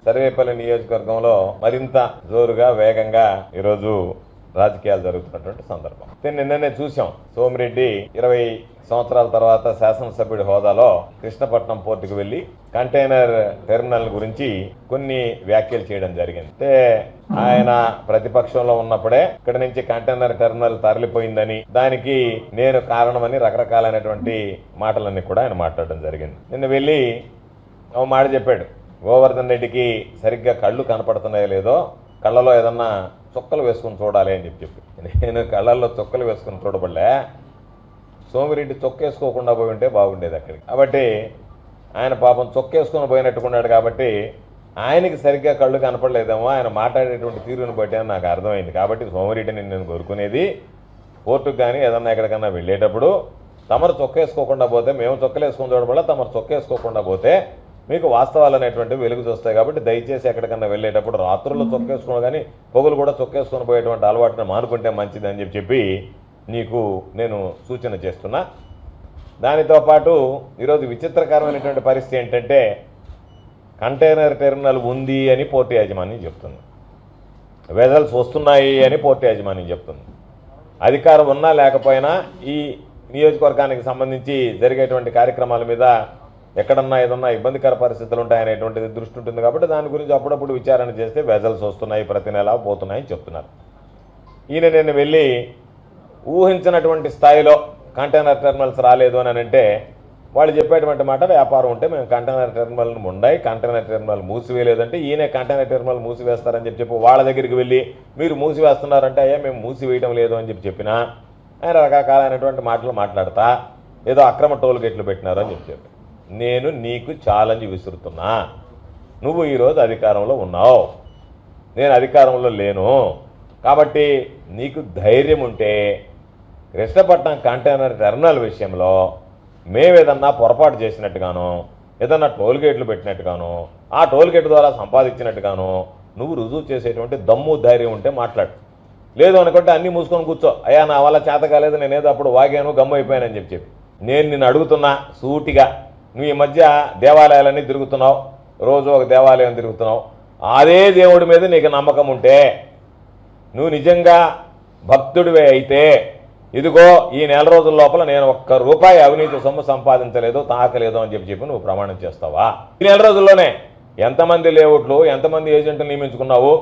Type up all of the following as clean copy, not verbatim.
సర్వేపల్లి నియోజకవర్గంలో మరింత జోరుగా వేగంగా ఈరోజు రాజకీయాలు జరుగుతున్నటువంటి సందర్భం. నిన్ననే చూసాం, సోమిరెడ్డి 20 సంవత్సరాల తర్వాత శాసనసభ్యుడి హోదాలో కృష్ణపట్నం పోర్టుకు వెళ్లి కంటైనర్ టెర్మినల్ గురించి కొన్ని వ్యాఖ్యలు చేయడం జరిగింది. అంటే ఆయన ప్రతిపక్షంలో ఉన్నప్పుడే ఇక్కడ నుంచి కంటైనర్ టెర్మినల్ తరలిపోయిందని, దానికి నేను కారణమని రకరకాలైనటువంటి మాటలన్నీ కూడా ఆయన మాట్లాడడం జరిగింది. నిన్న వెళ్ళి ఓ మాట చెప్పాడు, గోవర్ధన్ రెడ్డికి సరిగ్గా కళ్ళు కనపడుతున్నాయో లేదో, కళ్ళలో ఏదన్నా చుక్కలు వేసుకుని చూడాలి అని చెప్పి. నేను కళ్ళల్లో చుక్కలు వేసుకుని చూడబడలే, సోమిరెడ్డి చొక్కేసుకోకుండా పోయి ఉంటే బాగుండేది అక్కడికి. కాబట్టి ఆయన పాపం చొక్కేసుకుని పోయినట్టుకున్నాడు కాబట్టి ఆయనకి సరిగ్గా కళ్ళు కనపడలేదేమో, ఆయన మాట్లాడేటువంటి తీరుని బట్టి అని నాకు అర్థమైంది. కాబట్టి సోమిరెడ్డిని నేను కోరుకునేది, కోర్టుకు కానీ ఏదన్నా ఎక్కడికన్నా వెళ్ళేటప్పుడు తమరు చొక్కేసుకోకుండా పోతే, మేము చొక్కలేసుకొని చూడబడ, తమరు చొక్కేసుకోకుండా పోతే మీకు వాస్తవాలు అనేటువంటివి వెలుగు చూస్తాయి. కాబట్టి దయచేసి ఎక్కడికన్నా వెళ్ళేటప్పుడు రాత్రుల్లో చొక్కేసుకోవడం కానీ పొగులు కూడా చొక్కేసుకొని పోయేటువంటి అలవాటును మానుకుంటే మంచిది అని చెప్పి నీకు నేను సూచన చేస్తున్నా. దానితో పాటు ఈరోజు విచిత్రకరమైనటువంటి పరిస్థితి ఏంటంటే, కంటైనర్ టెర్మినల్ ఉంది అని పోర్టు యాజమాన్యం చెప్తుంది, వెజల్స్ వస్తున్నాయి అని పోర్టు యాజమాన్యం చెప్తుంది. అధికారం ఉన్నా లేకపోయినా ఈ నియోజకవర్గానికి సంబంధించి జరిగేటువంటి కార్యక్రమాల మీద ఎక్కడన్నా ఏదన్నా ఇబ్బందికర పరిస్థితులు ఉంటాయనేటువంటిది దృష్టి ఉంటుంది. కాబట్టి దాని గురించి అప్పుడప్పుడు విచారణ చేస్తే వెజల్స్ వస్తున్నాయి, ప్రతి నెల పోతున్నాయని చెప్తున్నారు. ఈయన నేను వెళ్ళి ఊహించినటువంటి స్థాయిలో కంటైనర్ టెర్మినల్స్ రాలేదు అని అంటే, వాళ్ళు చెప్పేటువంటి మాట వ్యాపారం ఉంటే మేము కంటైనర్ టెర్మినల్ని ఉండాయి, కంటైనర్ టెర్మినల్ మూసివేయలేదంటే ఈయనే కంటైనర్ టెర్మినల్ మూసివేస్తారని చెప్పి వాళ్ళ దగ్గరికి వెళ్ళి మీరు మూసివేస్తున్నారంటే అయ్యా మేము మూసివేయడం లేదు అని చెప్పినా ఆయన రకరకాలైనటువంటి మాటలు మాట్లాడతా ఏదో అక్రమ టోల్ గేట్లు పెట్టినారు అని చెప్పి. నేను నీకు ఛాలెంజ్ విసురుతున్నా, నువ్వు ఈరోజు అధికారంలో ఉన్నావు, నేను అధికారంలో లేను. కాబట్టి నీకు ధైర్యం ఉంటే కృష్ణపట్నం కంటైనర్ టెర్మినల్ విషయంలో మేమేదన్నా పొరపాటు చేసినట్టుగాను, ఏదన్నా టోల్ గేట్లు పెట్టినట్టుగాను, ఆ టోల్ గేట్ ద్వారా సంపాదించినట్టుగాను నువ్వు రుజువు చేసేటువంటి దమ్ము ధైర్యం ఉంటే మాట్లాడు. లేదు అనుకుంటే అన్నీ మూసుకొని కూర్చో, అయ్యా నా వల్ల చేత కాలేదు, నేనేదో అప్పుడు వాగాను గమ్ము అయిపోయానని చెప్పి. నేను నిన్ను అడుగుతున్నా సూటిగా, నువ్వు ఈ మధ్య దేవాలయాలన్నీ తిరుగుతున్నావు, రోజు ఒక దేవాలయం తిరుగుతున్నావు, అదే దేవుడి మీద నీకు నమ్మకం ఉంటే, నువ్వు నిజంగా భక్తుడివే అయితే ఇదిగో ఈ నెల రోజుల లోపల నేను ₹1 అవినీతి సొమ్ము సంపాదించలేదు, తాకలేదు అని చెప్పి నువ్వు ప్రమాణం చేస్తావా? ఈ నెల రోజుల్లోనే ఎంతమంది లేఅవుట్లు, ఎంతమంది ఏజెంట్లు నియమించుకున్నావు?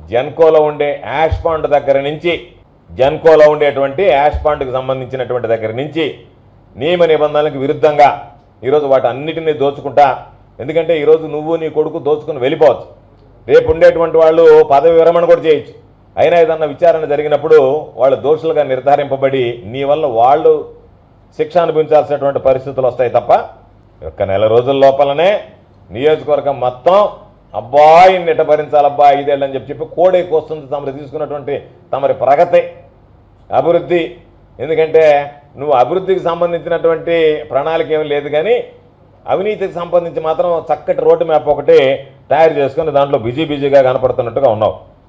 జెన్కోలో ఉండే యాష్ పాండ్ దగ్గర నుంచి, జెన్కోలో ఉండేటువంటి యాష్ పాండ్కి సంబంధించినటువంటి దగ్గర నుంచి నియమ నిబంధనలకు విరుద్ధంగా ఈరోజు వాటి అన్నిటినీ దోచుకుంటా. ఎందుకంటే ఈరోజు నువ్వు నీ కొడుకు దోచుకుని వెళ్ళిపోవచ్చు, రేపు ఉండేటువంటి వాళ్ళు పదవి విరమణ కూడా చేయొచ్చు. అయినా ఏదన్నా విచారణ జరిగినప్పుడు వాళ్ళు దోషులుగా నిర్ధారింపబడి నీ వల్ల వాళ్ళు శిక్ష అనుభవించాల్సినటువంటి పరిస్థితులు వస్తాయి తప్ప, ఒక్క నెల రోజుల లోపలనే నియోజకవర్గం మొత్తం అబ్బాయి నెట భరించాలబ్బా 5 ఏళ్ళు అని చెప్పి కోడే కోస్తుంది తమరు తీసుకున్నటువంటి తమరి ప్రగతి, అభివృద్ధి. ఎందుకంటే నువ్వు అభివృద్ధికి సంబంధించినటువంటి ప్రణాళిక ఏమీ లేదు, కానీ అవినీతికి సంబంధించి మాత్రం చక్కటి రోడ్డు మ్యాప్ ఒకటి తయారు చేసుకుని దాంట్లో బిజీగా కనపడుతున్నట్టుగా ఉన్నావు.